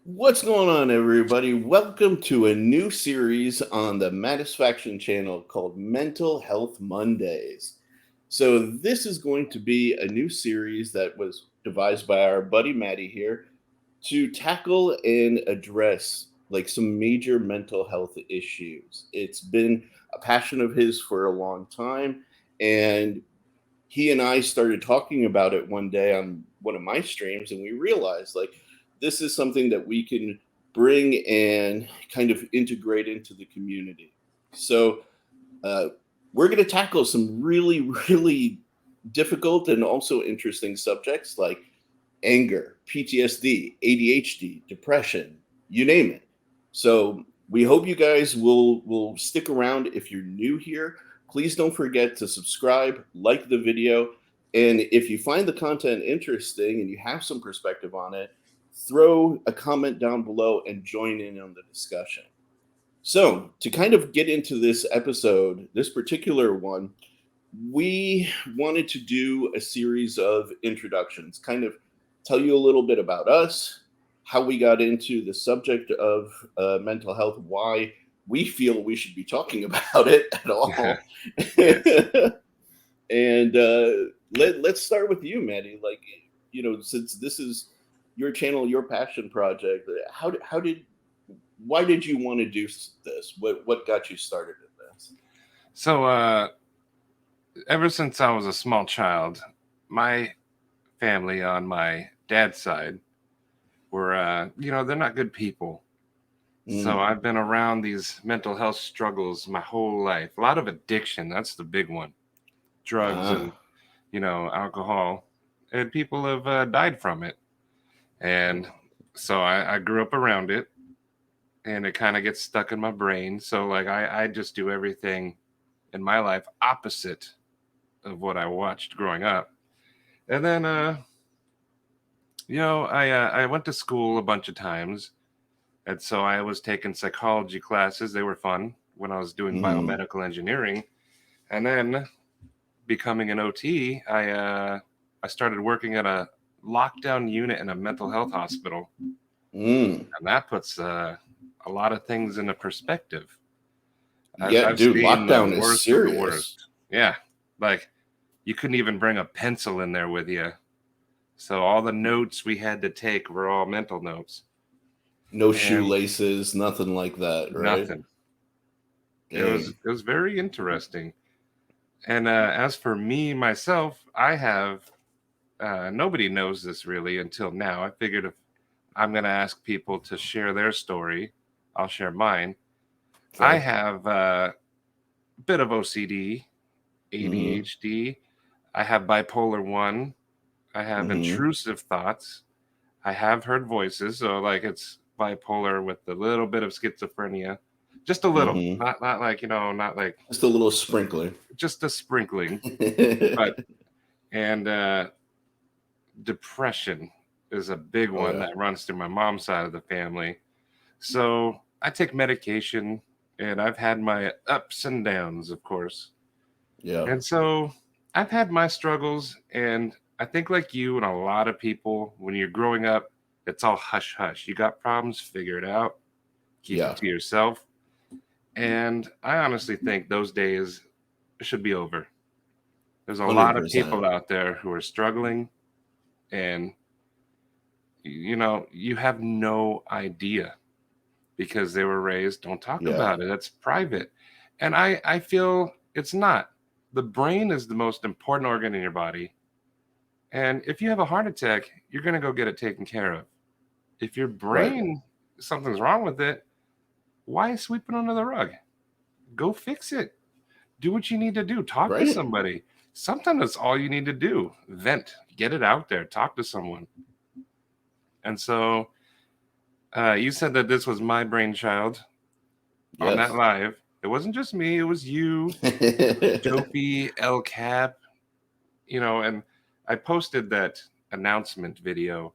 What's going on, everybody? Welcome to a new series on the Matisfaction channel called Mental Health Mondays. So, this is going to be a new series that was devised by our buddy Maddie here to tackle and address like some major mental health issues. It's been a passion of his for a long time, and he and I started talking about it one day on one of my streams, and we realized like this is something that we can bring and kind of integrate into the community. So uh, we're going to tackle some really, really difficult and also interesting subjects like anger, PTSD, ADHD, depression, you name it. So we hope you guys will stick around. If you're new here, please don't forget to subscribe, like the video, and if you find the content interesting and you have some perspective on it, throw a comment down below and join in on the discussion. So, to kind of get into this episode, this particular one, we wanted to do a series of introductions, kind of tell you a little bit about us, how we got into the subject of mental health, why we feel we should be talking about it at all. Yes. And let's start with you, Maddie. Like, since this is your channel, your passion project, why did you want to do this? What got you started in this? So, ever since I was a small child, my family on my dad's side were, they're not good people. So Mm. I've been around these mental health struggles my whole life. A lot of addiction, that's the big one. Drugs and, Ah. alcohol. And people have died from it. And so I grew up around it and it kind of gets stuck in my brain. So, like, I just do everything in my life opposite of what I watched growing up. And then, I went to school a bunch of times, and so I was taking psychology classes. They were fun when I was doing Mm. biomedical engineering, and then becoming an OT, I started working at a lockdown unit in a mental health hospital, Mm. and that puts a lot of things into perspective. Yeah, I've dude, seen the lockdown is worst of the serious. worst. Yeah, like you couldn't even bring a pencil in there with you. So all the notes we had to take were all mental notes No and shoelaces, nothing like that, right? nothing. It was Dang. it was very interesting. And as for me myself, I have nobody knows this really until now. I figured if I'm going to ask people to share their story, I'll share mine. I Okay. have a bit of OCD, Mm-hmm. ADHD. I have bipolar 1. I have Mm-hmm. intrusive thoughts. I have heard voices, so like it's bipolar with a little bit of schizophrenia, just a little, Mm-hmm. not like not like Just a little sprinkler. just a sprinkling, but and depression is a big Oh one yeah. that runs through my mom's side of the family. So I take medication, and I've had my ups and downs, of course, Yeah. and so I've had my struggles, and I think like you and a lot of people, when you're growing up, it's all hush hush. You got problems, figure it out, keep it Yeah. to yourself. And I honestly think those days should be over. There's a lot of 100%. people out there who are struggling, and you have no idea because they were raised, don't talk Yeah. about it. That's private. And I feel it's not. The brain is the most important organ in your body. And if you have a heart attack, you're going to go get it taken care of. If your Right. brain, something's wrong with it, why sweep it under the rug? Go fix it. Do what you need to do. Talk to Right. somebody. Sometimes that's all you need to do. Vent, get it out there, talk to someone. And so you said that this was my brainchild on that Yes. live. It wasn't just me, it was you, Dopey, El Cap, and I posted that announcement video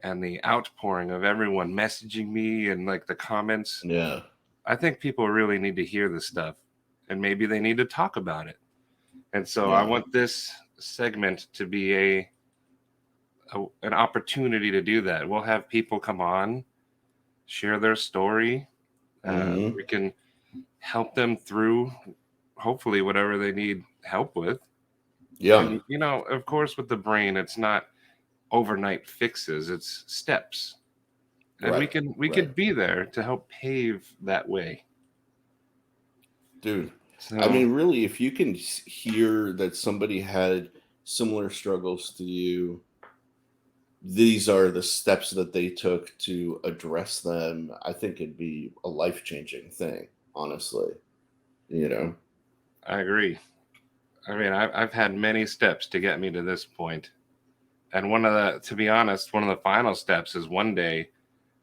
and the outpouring of everyone messaging me and like the comments. Yeah. I think people really need to hear this stuff and maybe they need to talk about it. And so I Yeah. want this segment to be an opportunity to do that. We'll have people come on share their story. Hmm. We can help them through, hopefully, whatever they need help with. Yeah. And of course, with the brain, it's not overnight fixes; it's steps, and we Right. can we Right. could be there to help pave that way. Dude, I So mean, really, if you can hear that somebody had similar struggles to you, these are the steps that they took to address them. I think it'd be a life changing thing, honestly. You know? I agree. I mean, I've had many steps to get me to this point, and to be honest, one of the final steps is one day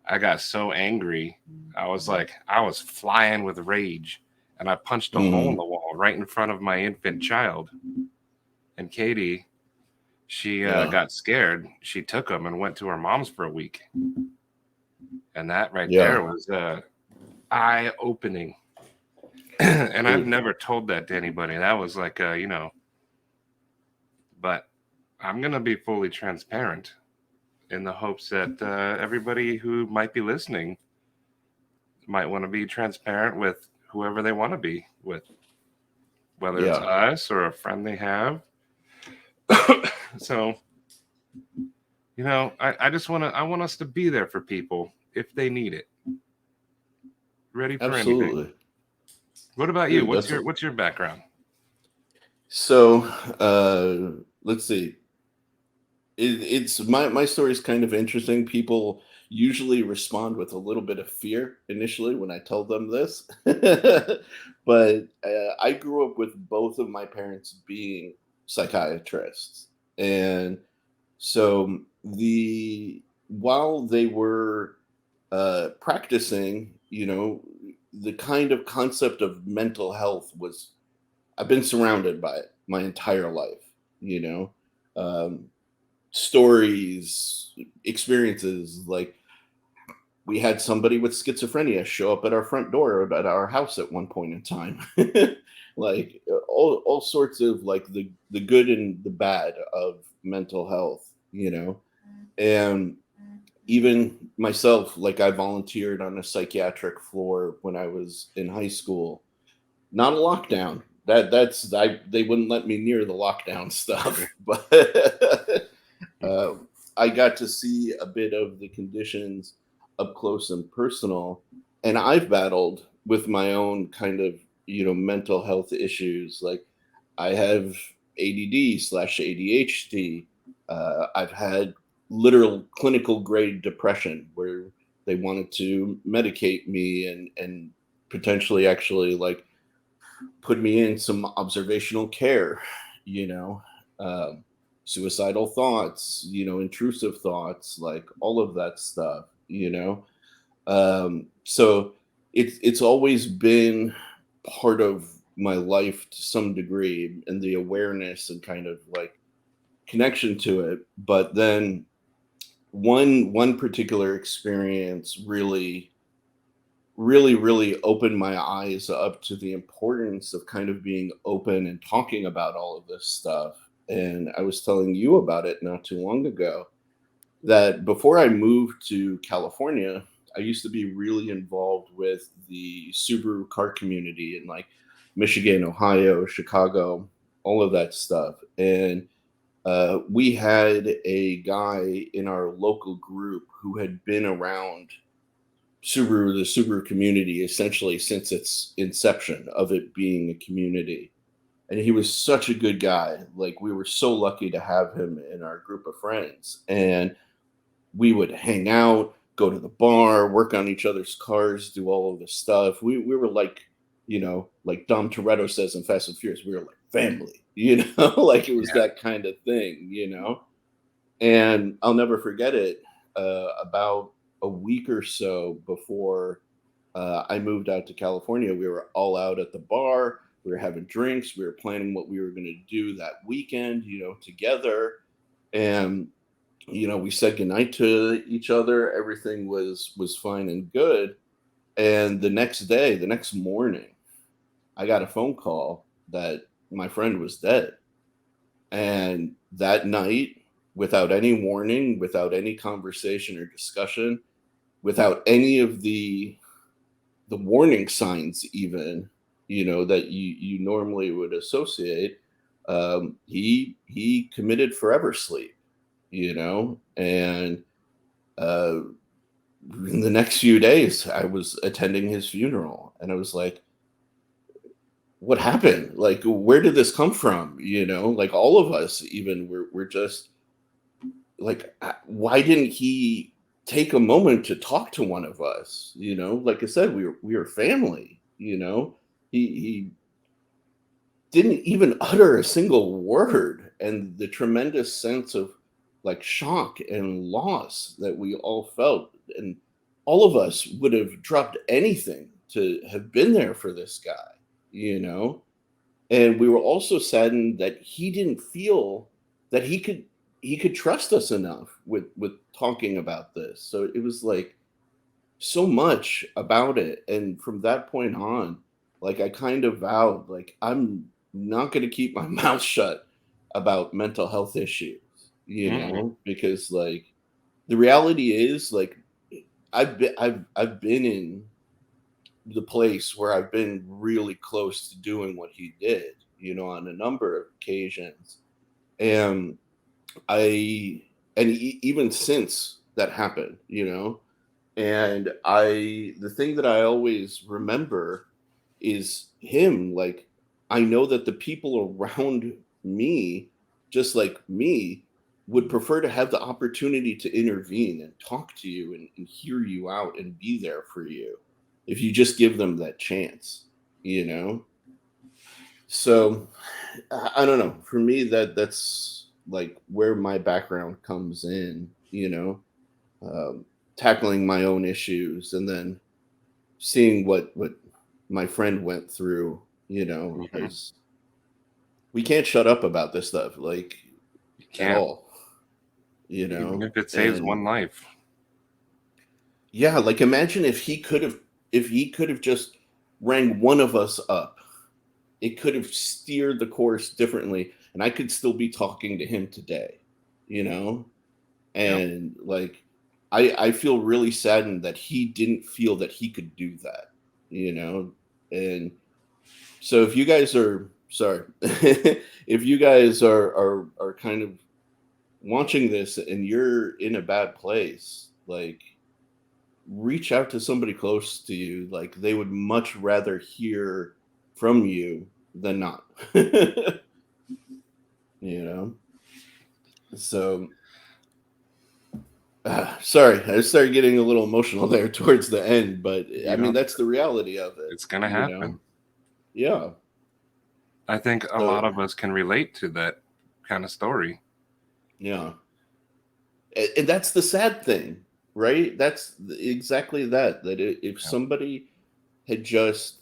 I got so angry, I was flying with rage, and I punched a hole in Hmm. the wall right in front of my infant child. And Katie, she Yeah. got scared. She took him and went to her mom's for a week, and that right Yeah. there was eye opening. And I've Dude, never told that to anybody. That was but I'm gonna be fully transparent in the hopes that everybody who might be listening might want to be transparent with whoever they want to be with, whether it's yeah, us or a friend they have. So, I just I want us to be there for people if they need it, ready for anything. absolutely. What about you? Dude, that's What's your background? so let's see. It's my story is kind of interesting. People usually respond with a little bit of fear initially when I tell them this, but I grew up with both of my parents being psychiatrists, and so the while they were practicing, the kind of concept of mental health was I've been surrounded by it my entire life. You know. Um, Stories, experiences. Like we had somebody with schizophrenia show up at our front door at our house at one point in time. Like all sorts of like the good and the bad of mental health, and even myself, like I volunteered on a psychiatric floor when I was in high school. Not a lockdown. That's I they wouldn't let me near the lockdown stuff, but uh, I got to see a bit of the conditions up close and personal, and I've battled with my own kind of mental health issues. Like I have ADD/ADHD. I've had literal clinical grade depression where they wanted to medicate me and potentially actually like put me in some observational care, you know, um, suicidal thoughts, intrusive thoughts, like all of that stuff. So it's always been part of my life to some degree and the awareness and kind of like connection to it. But then one particular experience really opened my eyes up to the importance of kind of being open and talking about all of this stuff. And I was telling you about it not too long ago that before I moved to California, I used to be really involved with the Subaru car community in like Michigan, Ohio, Chicago, all of that stuff. And we had a guy in our local group who had been around the Subaru community, essentially since its inception of it being a community. And he was such a good guy. Like we were so lucky to have him in our group of friends. And we would hang out, go to the bar, work on each other's cars, do all of this stuff. We were like, like Dom Toretto says in Fast and Furious, we were like family, like it was Yeah. that kind of thing. And I'll never forget it. About a week or so before I moved out to California, we were all out at the bar. We were having drinks. We were planning what we were going to do that weekend, together. And we said goodnight to each other. Everything was fine and good. And the next morning, I got a phone call that my friend was dead. And that night, without any warning, without any conversation or discussion, without any of the warning signs, even, that you normally would associate. He committed forever sleep, and uh, in the next few days, I was attending his funeral, and I was like, "What happened? Like, where did this come from?" Like all of us, even we're just like, why didn't he take a moment to talk to one of us? Like I said, we were family. He didn't even utter a single word, and the tremendous sense of like shock and loss that we all felt, and all of us would have dropped anything to have been there for this guy, you know and we were also saddened that he didn't feel that he could trust us enough with talking about this. So it was like so much about it, and from that point on, like, I kind of vowed, like, I'm not going to keep my mouth shut about mental health issues, Mm-hmm. because, like, the reality is, like, I've been in the place where I've been really close to doing what he did, on a number of occasions. And I even since that happened, and the thing that I always remember is him. Like, I know that the people around me, just like me, would prefer to have the opportunity to intervene and talk to you and hear you out and be there for you if you just give them that chance, you know? So I don't know. For me, that's like where my background comes in, um, tackling my own issues and then seeing what my friend went through, Mm-hmm. as we can't shut up about this stuff, like, You at can't, all, even if it saves and one life. yeah, like, imagine if he could have just rang one of us up. It could have steered the course differently, and I could still be talking to him today, you know? Yep. And, like, I feel really saddened that he didn't feel that he could do that, you know? And so if you guys are sorry, if you guys are kind of watching this and you're in a bad place, like, reach out to somebody close to you. Like, they would much rather hear from you than not. you know? So, sorry, I started getting a little emotional there towards the end, but I You mean, know, that's the reality of it, it's gonna happen. Yeah. I think a So, lot of us can relate to that kind of story. yeah. And that's the sad thing, right? That's exactly that if Yep. somebody had just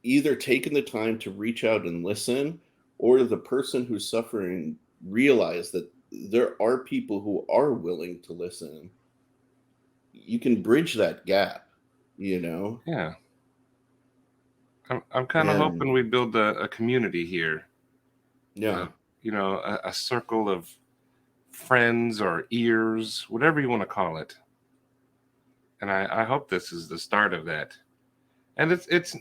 either taken the time to reach out and listen, or the person who's suffering realize that there are people who are willing to listen, you can bridge that gap, you know? Yeah. I'm kind of And hoping we build a community here, yeah, uh, a circle of friends or ears, whatever you want to call it. And I hope this is the start of that. And it's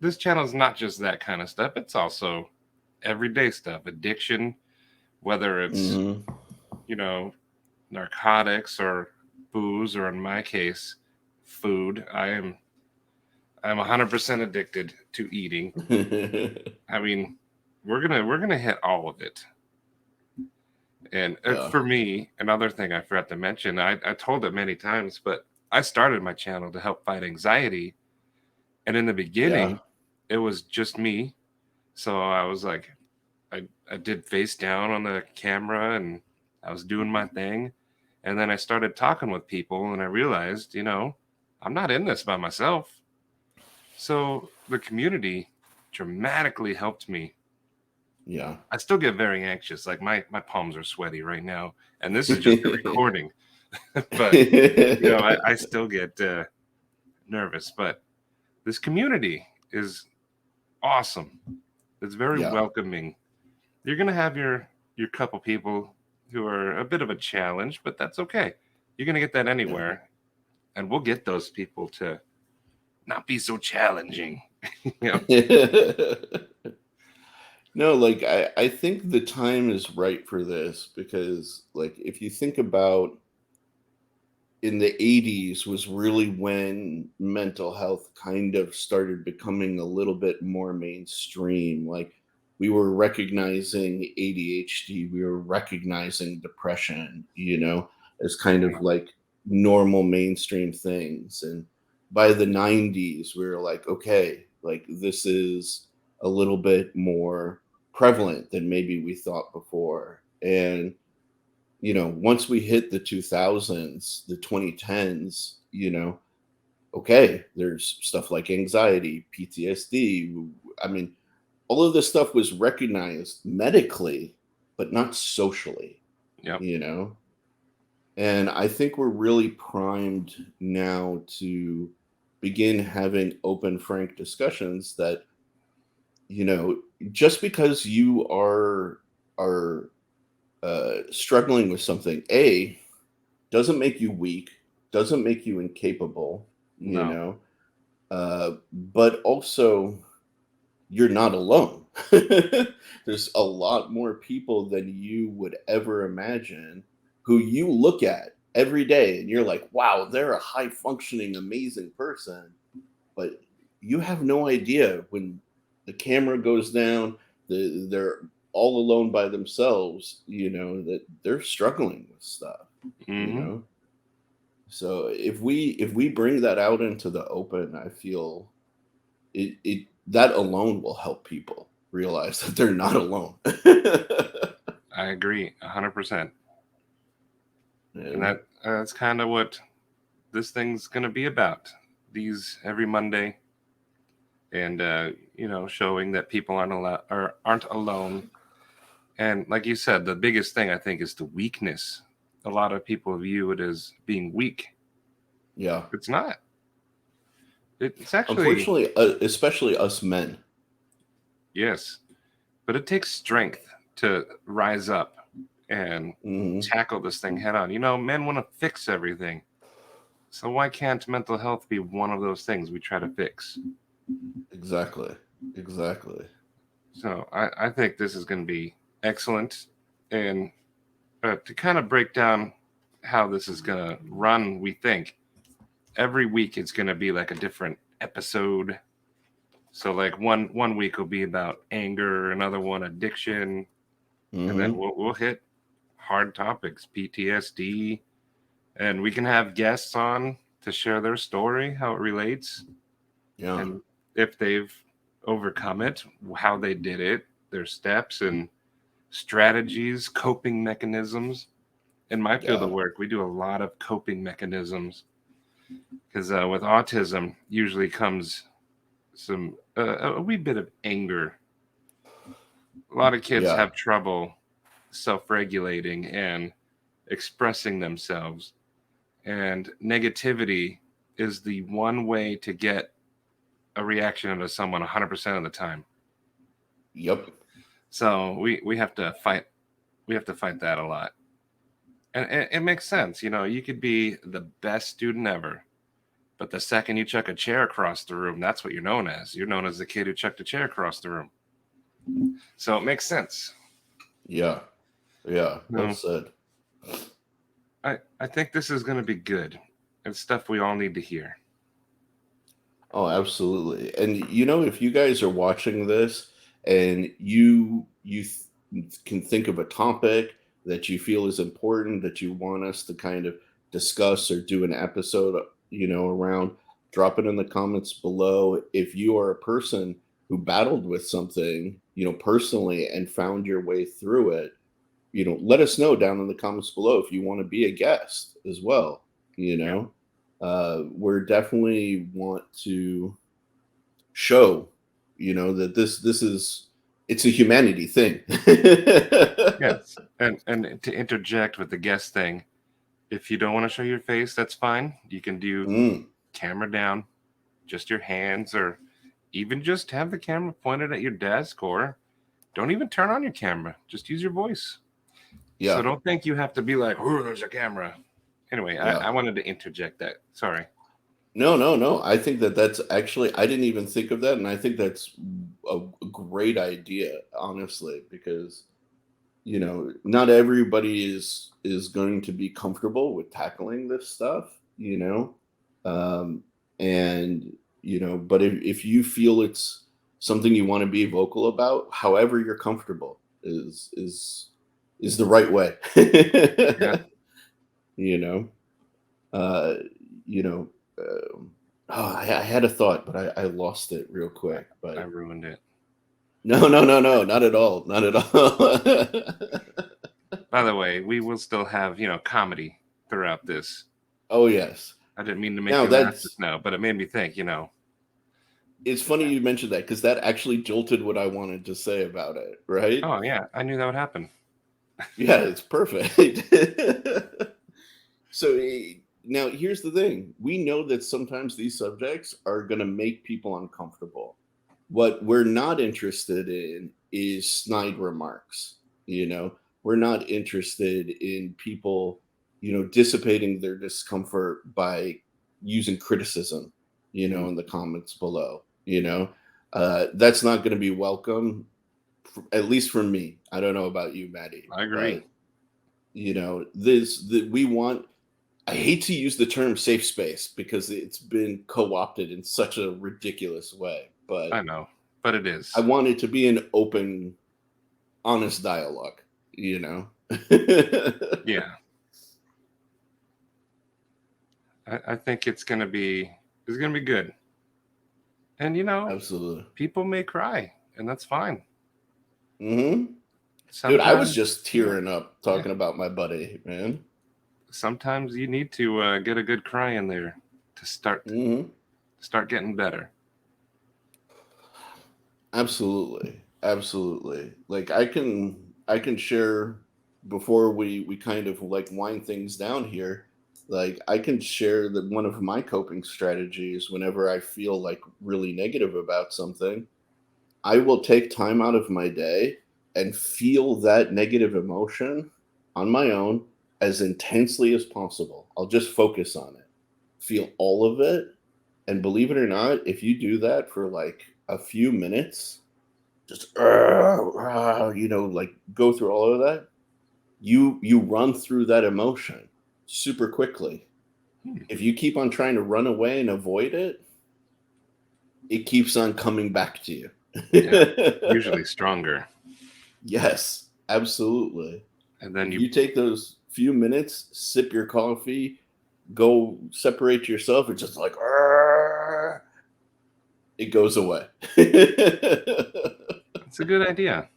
this channel is not just that kind of stuff. It's also everyday stuff, addiction, whether it's, hmm you know, narcotics or booze, or in my case, food. I'm 100% addicted to eating. I mean, we're gonna hit all of it. And yeah, for me, another thing I forgot to mention, I told it many times, but I started my channel to help fight anxiety. And in the yeah, beginning, it was just me. So I was like, I did face down on the camera and I was doing my thing. And then I started talking with people and I realized, I'm not in this by myself. So the community dramatically helped me. yeah. I still get very anxious. Like my palms are sweaty right now. And this is just a recording. But I still get nervous. But this community is awesome. It's very yeah, welcoming. You're gonna have your couple people who are a bit of a challenge, but that's okay. You're gonna get that yeah, anywhere. and we'll get those people to not be so challenging. You know? No, like I think the time is right for this because like if you think about in the 80s was really when mental health kind of started becoming a little bit more mainstream. Like we were recognizing ADHD, we were recognizing depression, as kind of like normal mainstream things. And by the 90s, we were like, okay, like this is a little bit more prevalent than maybe we thought before. And once we hit the 2000s, the 2010s, okay, there's stuff like anxiety, PTSD. I mean, all of this stuff was recognized medically, but not socially, Yep. you know? And I think we're really primed now to begin having open, frank discussions that, you know, just because you are struggling with something, doesn't make you weak, doesn't make you incapable, No. but also you're not alone. There's a lot more people than you would ever imagine who you look at every day and you're like, wow, they're a high functioning, amazing person. But you have no idea when the camera goes down, they're all alone by themselves, that they're struggling with stuff, you Hmm. know? So if we bring that out into the open, I feel it that alone will help people realize that they're not alone. I agree 100%. And And that's kind of what this thing's going to be about. These every Monday, and showing that people aren't alone. And like you said, the biggest thing I think is the weakness. A lot of people view it as being weak. yeah, It's not. It's actually, unfortunately, especially us men. yes, but it takes strength to rise up and Hmm. tackle this thing head on. Men want to fix everything. So why can't mental health be one of those things we try to fix? Exactly, exactly. So I think this is going to be excellent. And to kind of break down how this is going to run, we think every week it's going to be like a different episode. So like one week will be about anger, another one addiction, and then Hmm. we'll hit hard topics, PTSD, and we can have guests on to share their story, how it relates, Yeah, and if they've overcome it, how they did it, their steps and strategies, coping mechanisms. In my field of yeah, work, we do a lot of coping mechanisms because with autism usually comes some a wee bit of anger. A lot of kids yeah, have trouble self-regulating and expressing themselves, and negativity is the one way to get a reaction out of someone 100% of the time. yep, So we have to fight. We have to fight that a lot, and it makes sense. You could be the best student ever, but the second you chuck a chair across the room, that's what you're known as. You're known as the kid who chucked a chair across the room. So it makes sense. yeah, yeah. Well No, said. I think this is going to be good. It's stuff we all need to hear. Oh, absolutely. And if you guys are watching this and can think of a topic that you feel is important that you want us to kind of discuss or do an episode, around, drop it in the comments below. If you are a person who battled with something, personally and found your way through it, let us know down in the comments below if you want to be a guest as well. You Yeah. know, we're definitely want to show, that this is it's a humanity thing. Yes. And to interject with the guest thing, if you don't want to show your face, that's fine. You can do Mm, camera down, just your hands, or even just have the camera pointed at your desk, or don't even turn on your camera. Just use your voice. So yeah, don't think you have to be like, oh, there's a camera. Anyway, Yeah. I wanted to interject that. Sorry. No. I think that that's actually, I didn't even think of that. And I think that's a great idea, honestly, because, not everybody is going to be comfortable with tackling this stuff, um, and, but if you feel it's something you want to be vocal about, however you're comfortable is the right way. Yeah, you know, uh, you know, I had a thought, but I lost it real quick. I But ruined it. no, not at all, not at all. By the way, we will still have, comedy throughout this. Oh yes. I didn't mean to make Now you laugh that's just now, but it made me think. it's funny you mentioned that because that actually jolted what I wanted to say about it. Right? Oh yeah, I knew that would happen. Yeah, it's perfect. So now here's the thing: we know that sometimes these subjects are going to make people uncomfortable. What we're not interested in is snide remarks. We're not interested in people, dissipating their discomfort by using criticism, Mm, in the comments below. That's not going to be welcome, at least from me. I don't know about you, Maddie, I agree. but we want, I hate to use the term safe space because it's been co-opted in such a ridiculous way, I but know, but it I is. want it to be an open, honest dialogue, you know? Yeah, I think it's gonna be good. And Absolutely. people may cry, and that's fine. Hmm. Dude, I was Sometimes, just yeah, tearing up yeah. talking about my buddy, man. Sometimes you need to get a good cry in there to Hmm. start getting better. Absolutely. Like I can share, before we kind of like wind things down here. Like I can share that one of my coping strategies whenever I feel like really negative about something, I will take time out of my day and feel that negative emotion on my own as intensely as possible. I'll just focus on it, feel all of it. And believe it or not, if you do that for like a few minutes, just like go through all of that, you run through that emotion super quickly. Hmm. If you keep on trying to run away and avoid it, it keeps on coming back to you. Yeah, usually stronger. Yes, absolutely. And then If you you take those few minutes, sip your coffee, go separate yourself, it's just like it goes away. It's a good idea.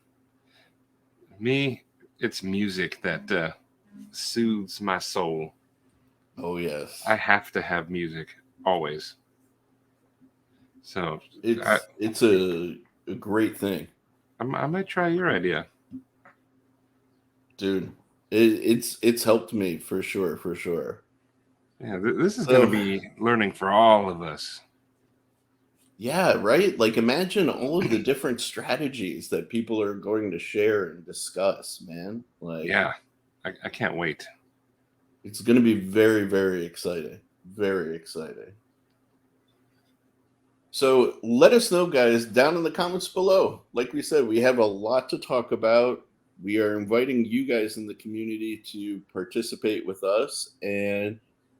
Me, it's music that soothes my soul. Oh I yes. have to have music always. So I, It's a great thing, I might try your idea. dude. It's helped me for sure, for sure. Yeah, this is going to So be learning for all of us. yeah, right? Like imagine all of the different strategies that people are going to share and discuss, man. Like Yeah, I can't wait. it's going to be very, very exciting. Very exciting. So let us know, guys, down in the comments below. Like we said, we have a lot to talk about. We are inviting you guys in the community to participate with us, and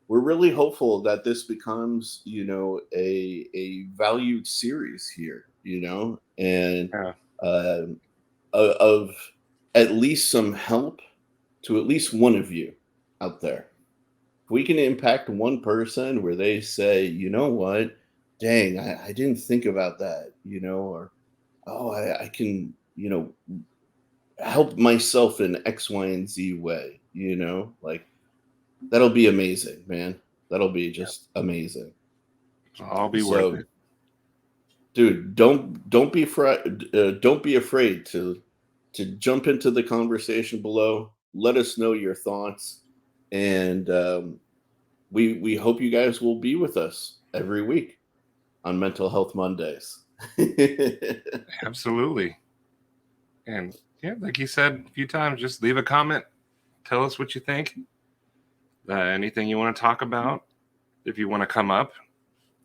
we're really hopeful that this becomes, a valued series here, and Yeah, um, of at least some help to at least one of you out there. If we can impact one person where they say, you know what, dang, I didn't think about that, or oh, I can, help myself in X, Y, and Z way, like that'll be amazing, man. That'll be yeah, just amazing. it'll all be worth So, it. dude, don't be afraid to jump into the conversation below. Let us know your thoughts, and we hope you guys will be with us every week on Mental Health Mondays. Absolutely. And yeah, like you said a few times, just leave a comment. Tell us what you think. anything you want to talk about, if you want to come up.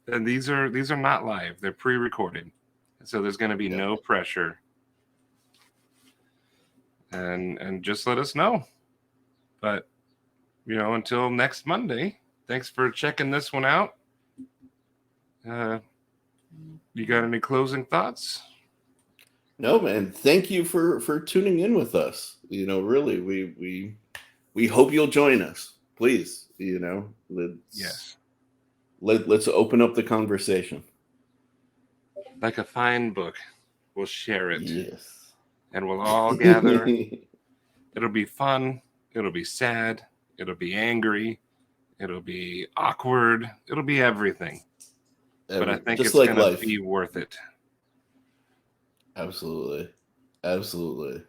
And these are not live; they're pre-recorded, so there's going to be Yeah. no pressure. And just let us know. But until next Monday, thanks for checking this one out. You got any closing thoughts? No, man. Thank you for tuning in with us. Really, we hope you'll join us. Please, Yes. let's open up the conversation. Like a fine book, we'll share it, Yes. and we'll all gather. It'll be fun. It'll be sad. It'll be angry. It'll be awkward. It'll be everything. But I think Just it's like going to life. be worth it. Absolutely. Absolutely.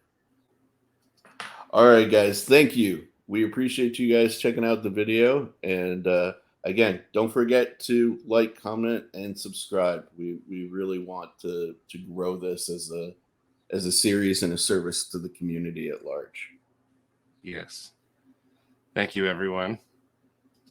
All right, guys. Thank you. We appreciate you guys checking out the video. And again, don't forget to like, comment, and subscribe. We really want to grow this as a series and a service to the community at large. Yes. Thank you, everyone.